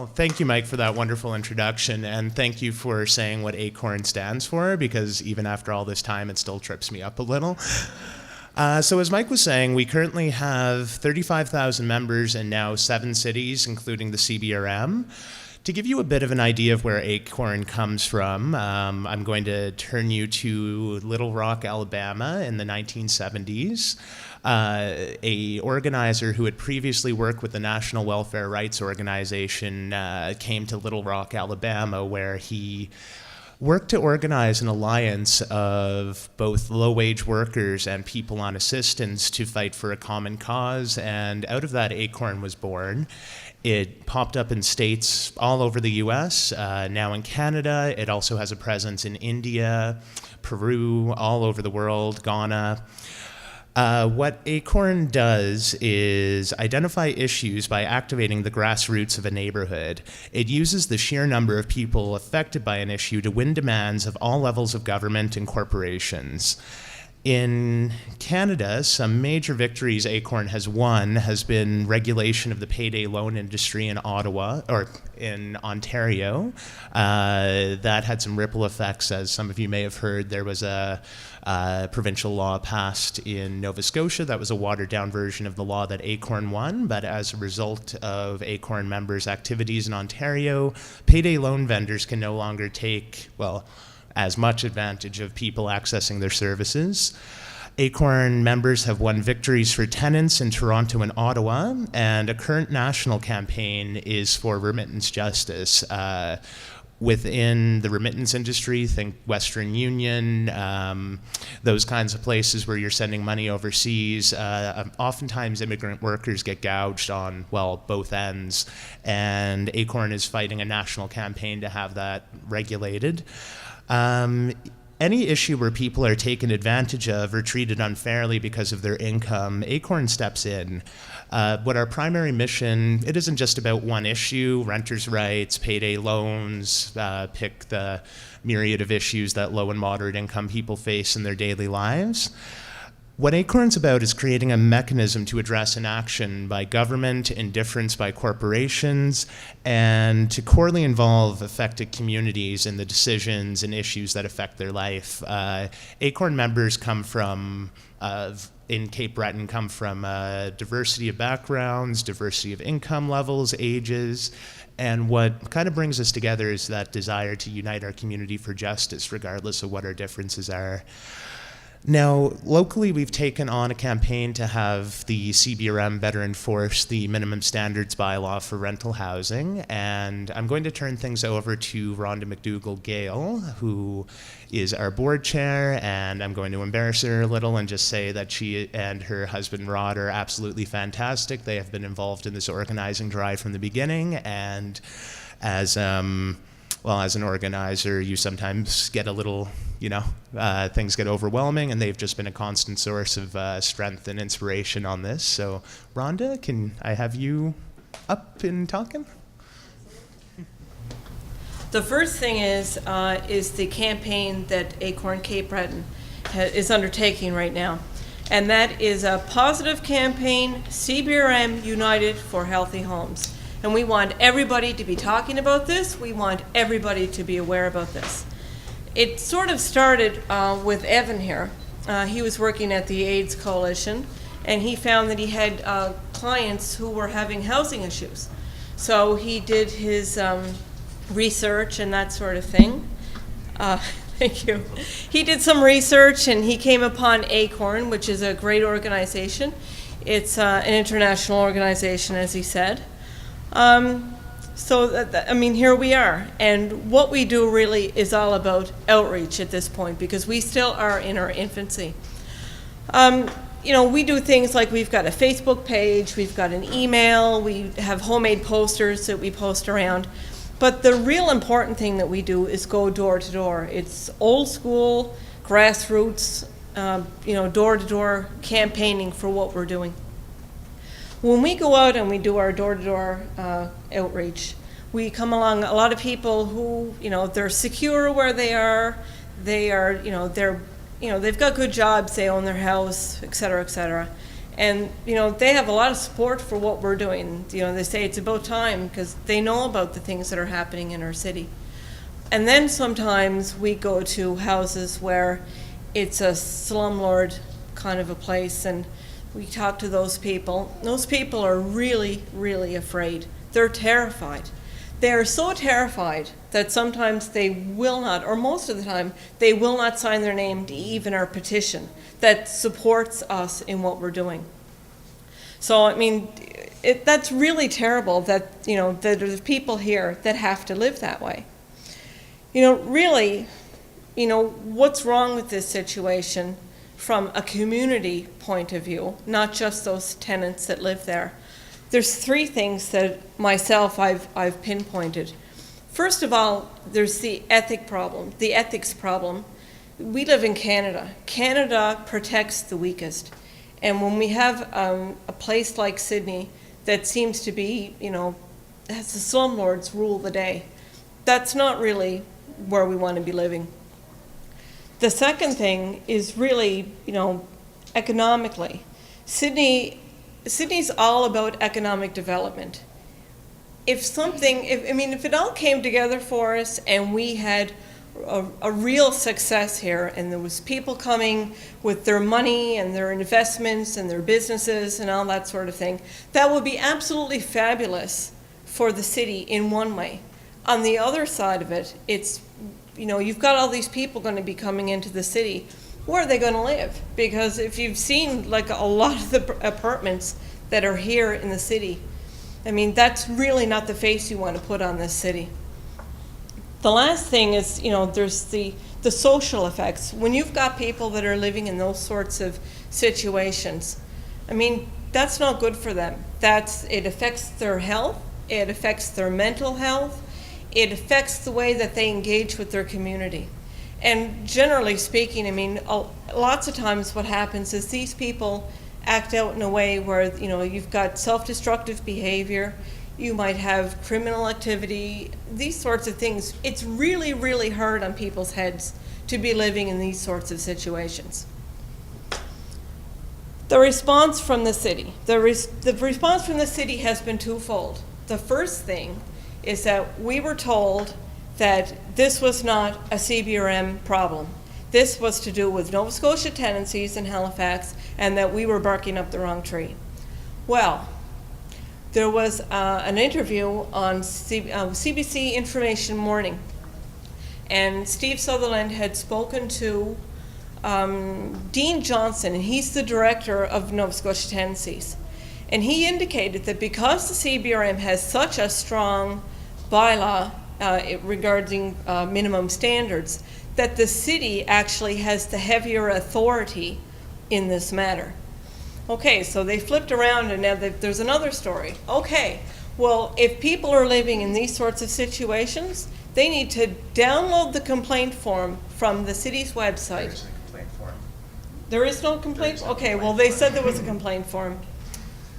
Well, thank you, Mike, for that wonderful introduction, and thank you for saying what ACORN stands for, because even after all this time, it still trips me up a little. So as Mike was saying, we currently have 35,000 members in now 7 cities, including the CBRM. To give you a bit of an idea of where ACORN comes from, I'm going to turn you to Little Rock, Alabama in the 1970s. A organizer who had previously worked with the National Welfare Rights Organization came to Little Rock, Alabama, where he worked to organize an alliance of both low-wage workers and people on assistance to fight for a common cause, and out of that, ACORN was born. It popped up in states all over the US, now in Canada. It also has a presence in India, Peru, all over the world, Ghana. What ACORN does is identify issues by activating the grassroots of a neighborhood. It uses the sheer number of people affected by an issue to win demands of all levels of government and corporations. In Canada, some major victories ACORN has won has been regulation of the payday loan industry in Ottawa, or in Ontario. That had some ripple effects, as some of you may have heard. There was a provincial law passed in Nova Scotia that was a watered-down version of the law that ACORN won, but as a result of ACORN members' activities in Ontario, payday loan vendors can no longer take, well, as much advantage of people accessing their services. ACORN members have won victories for tenants in Toronto and Ottawa, and a current national campaign is for remittance justice. Within the remittance industry, think Western Union, those kinds of places where you're sending money overseas. Oftentimes immigrant workers get gouged on, well, both ends, and ACORN is fighting a national campaign to have that regulated. Any issue where people are taken advantage of or treated unfairly because of their income, ACORN steps in. What our primary mission, it isn't just about one issue, renters' rights, payday loans, pick the myriad of issues that low and moderate income people face in their daily lives. What ACORN's about is creating a mechanism to address inaction by government, indifference by corporations, and to corely involve affected communities in the decisions and issues that affect their life. ACORN members come from, in Cape Breton, come from a diversity of backgrounds, diversity of income levels, ages, and what kind of brings us together is that desire to unite our community for justice, regardless of what our differences are. Now, locally, we've taken on a campaign to have the CBRM better enforce the minimum standards bylaw for rental housing, and I'm going to turn things over to Rhonda MacDougall Gale, who is our board chair, and I'm going to embarrass her a little and just say that she and her husband Rod are absolutely fantastic. They have been involved in this organizing drive from the beginning, and as an organizer, you sometimes get a little, things get overwhelming, and they've just been a constant source of strength and inspiration on this. So, Rhonda, can I have you up and talking? The first thing is the campaign that ACORN Cape Breton is undertaking right now. And that is a positive campaign, CBRM United for Healthy Homes. And we want everybody to be talking about this. We want everybody to be aware about this. It sort of started with Evan here. He was working at the AIDS Coalition, and he found that he had clients who were having housing issues. So he did his research and that sort of thing. Thank you. He did some research, and he came upon ACORN, which is a great organization. It's an international organization, as he said. Here we are. And what we do really is all about outreach at this point, because we still are in our infancy. We do things like we've got a Facebook page, we've got an email, we have homemade posters that we post around. But the real important thing that we do is go door to door. It's old school, grassroots, door to door campaigning for what we're doing. When we go out and we do our door-to-door outreach, we come along a lot of people who, they're secure where they are. They've got good jobs, they own their house, et cetera, And, you know, they have a lot of support for what we're doing. You know, they say it's about time because they know about the things that are happening in our city. And then sometimes we go to houses where it's a slumlord kind of a place, and we talk to those people. Those people are really, really afraid. They're terrified. They are so terrified that sometimes they will not, or most of the time, they will not sign their name to even our petition that supports us in what we're doing. So, I mean, that's really terrible that, you know, that there's people here that have to live that way. You know, really, you know, what's wrong with this situation from a community point of view, not just those tenants that live there? There's three things that myself I've pinpointed. First of all, there's the ethics problem. We live in Canada. Canada protects the weakest. And when we have a place like Sydney that seems to be, you know, has the slumlords rule the day, that's not really where we want to be living. The second thing is really, you know, economically. Sydney's all about economic development. If it all came together for us and we had a real success here, and there was people coming with their money and their investments and their businesses and all that sort of thing, that would be absolutely fabulous for the city in one way. On the other side of it, it's, you know, you've got all these people going to be coming into the city. Where are they going to live? Because if you've seen like a lot of the apartments that are here in the city, I mean, that's really not the face you want to put on this city. The last thing is, you know, there's the social effects. When you've got people that are living in those sorts of situations, I mean, that's not good for them. It affects their health, it affects their mental health, it affects the way that they engage with their community. And generally speaking, I mean, lots of times what happens is these people act out in a way where, you know, you've got self-destructive behavior, you might have criminal activity, these sorts of things. It's really, really hard on people's heads to be living in these sorts of situations. The response from the city. The response from the city has been twofold. The first thing is that we were told that this was not a CBRM problem. This was to do with Nova Scotia tenancies in Halifax, and that we were barking up the wrong tree. Well, there was an interview on CBC Information Morning, and Steve Sutherland had spoken to Dean Johnson, and he's the director of Nova Scotia Tenancies. And he indicated that because the CBRM has such a strong bylaw regarding minimum standards, that the city actually has the heavier authority in this matter. Okay, so they flipped around, and now there's another story. Okay, well, if people are living in these sorts of situations, they need to download the complaint form from the city's website. There's a complaint form. There is no complaint? Okay, well, they said there was a complaint form.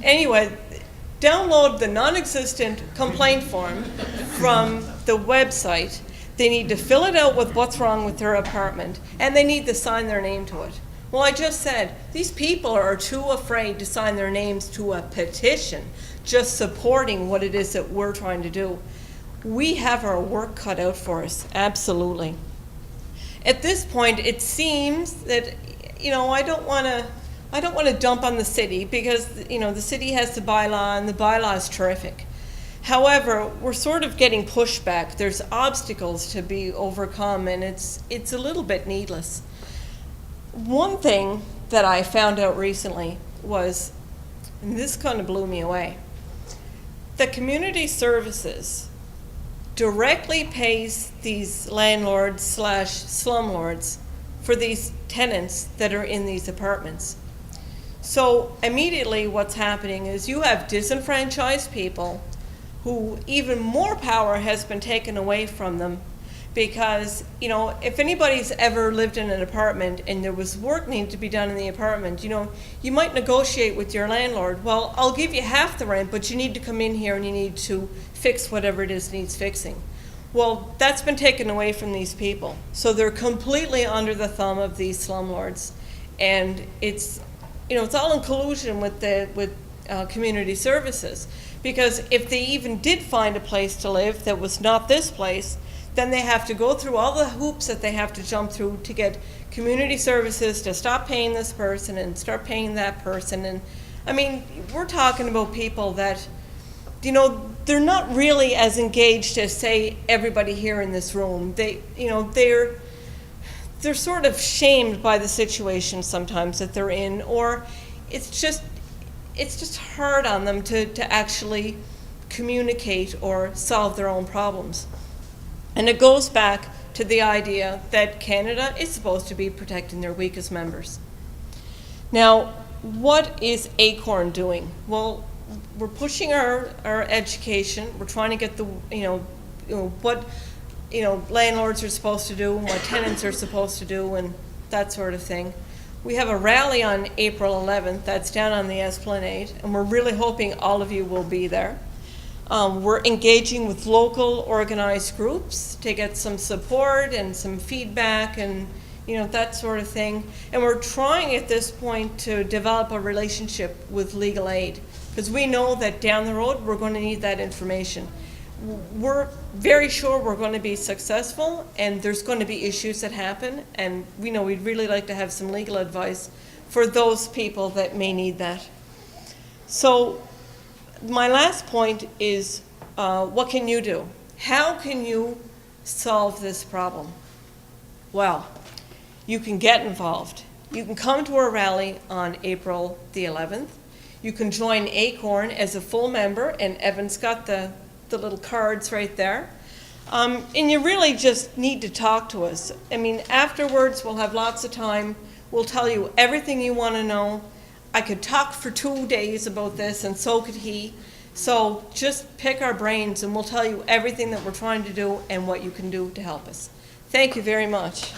Anyway, download the non-existent complaint form from the website. They need to fill it out with what's wrong with their apartment, and they need to sign their name to it. Well, I just said, these people are too afraid to sign their names to a petition, just supporting what it is that we're trying to do. We have our work cut out for us, absolutely. At this point, it seems that, you know, I don't want to dump on the city, because, you know, the city has the bylaw, and the bylaw is terrific. However, we're sort of getting pushback. There's obstacles to be overcome, and it's a little bit needless. One thing that I found out recently was, and this kind of blew me away, the community services directly pays these landlords / slumlords for these tenants that are in these apartments. So immediately what's happening is you have disenfranchised people who even more power has been taken away from them, because, you know, if anybody's ever lived in an apartment and there was work needed to be done in the apartment, you know, you might negotiate with your landlord, well, I'll give you half the rent, but you need to come in here and you need to fix whatever it is needs fixing. Well, that's been taken away from these people. So they're completely under the thumb of these slumlords. And it's it's all in collusion with community services. Because if they even did find a place to live that was not this place, then they have to go through all the hoops that they have to jump through to get community services to stop paying this person and start paying that person. And I mean, we're talking about people that, they're not really as engaged as, say, everybody here in this room. They're sort of shamed by the situation sometimes that they're in, or it's just hard on them to actually communicate or solve their own problems. And it goes back to the idea that Canada is supposed to be protecting their weakest members. Now, what is ACORN doing? Well, we're pushing our education. We're trying to get what landlords are supposed to do and what tenants are supposed to do and that sort of thing. We have a rally on April 11th. That's down on the Esplanade, and we're really hoping all of you will be there. We're engaging with local organized groups to get some support and some feedback and that sort of thing. And we're trying at this point to develop a relationship with legal aid, because we know that down the road we're going to need that information. We're very sure we're going to be successful, and there's going to be issues that happen, and we know we'd really like to have some legal advice for those people that may need that. So my last point is, what can you do? How can you solve this problem? Well, you can get involved. You can come to a rally on April the 11th. You can join ACORN as a full member, and Evan's got the little cards right there. And you really just need to talk to us. I mean, afterwards we'll have lots of time. We'll tell you everything you want to know. I could talk for 2 days about this, and so could he. So just pick our brains and we'll tell you everything that we're trying to do and what you can do to help us. Thank you very much.